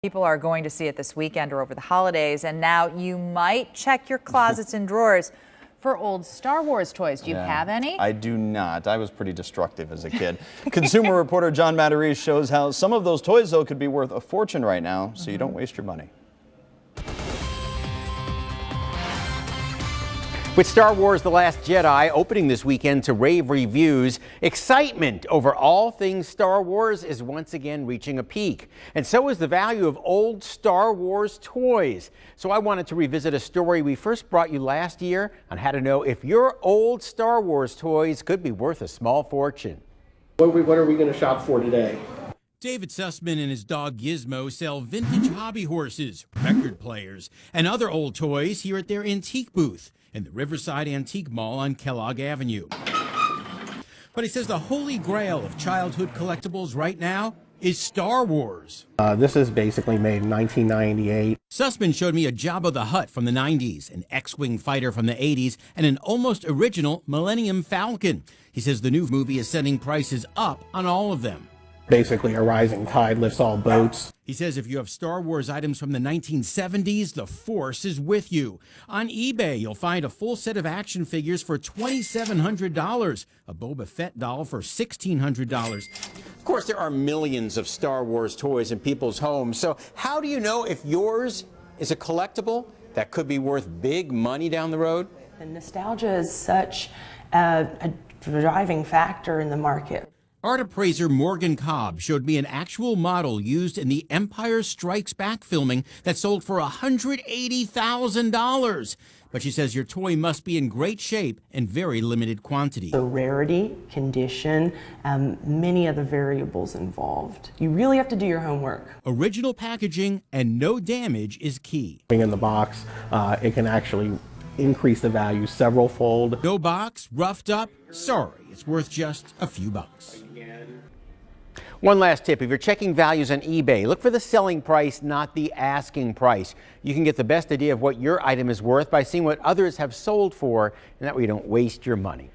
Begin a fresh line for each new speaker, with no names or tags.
People are going to see it this weekend or over the holidays, and now you might check your closets and drawers for old Star Wars toys. Do you have any?
I do not. I was pretty destructive as a kid. Consumer reporter John Matarese shows how some of those toys, though, could be worth a fortune right now, so you don't waste your money.
With Star Wars: The Last Jedi opening this weekend to rave reviews, excitement over all things Star Wars is once again reaching a peak. And so is the value of old Star Wars toys. So I wanted to revisit a story we first brought you last year on how to know if your old Star Wars toys could be worth a small fortune.
What are we going to shop for today?
David Sussman and his dog Gizmo sell vintage hobby horses, record players, and other old toys here at their antique booth in the Riverside Antique Mall on Kellogg Avenue. But he says the holy grail of childhood collectibles right now is Star Wars.
This is basically made in 1998.
Sussman showed me a Jabba the Hutt from the 90s, an X-Wing fighter from the 80s, and an almost original Millennium Falcon. He says the new movie is sending prices up on all of them.
Basically, a rising tide lifts all boats.
He says if you have Star Wars items from the 1970s, the Force is with you. On eBay, you'll find a full set of action figures for $2,700, a Boba Fett doll for $1,600.
Of course, there are millions of Star Wars toys in people's homes. So how do you know if yours is a collectible that could be worth big money down the road?
And nostalgia is such a driving factor in the market.
Art appraiser Morgan Cobb showed me an actual model used in the Empire Strikes Back filming that sold for $180,000. But she says your toy must be in great shape and very limited quantity.
So rarity, condition, many other variables involved. You really have to do your homework.
Original packaging and no damage is key.
In the box, it can actually increase the value several fold.
No box, roughed up, sorry, it's worth just a few bucks.
One last tip, if you're checking values on eBay, look for the selling price, not the asking price. You can get the best idea of what your item is worth by seeing what others have sold for, and that way you don't waste your money.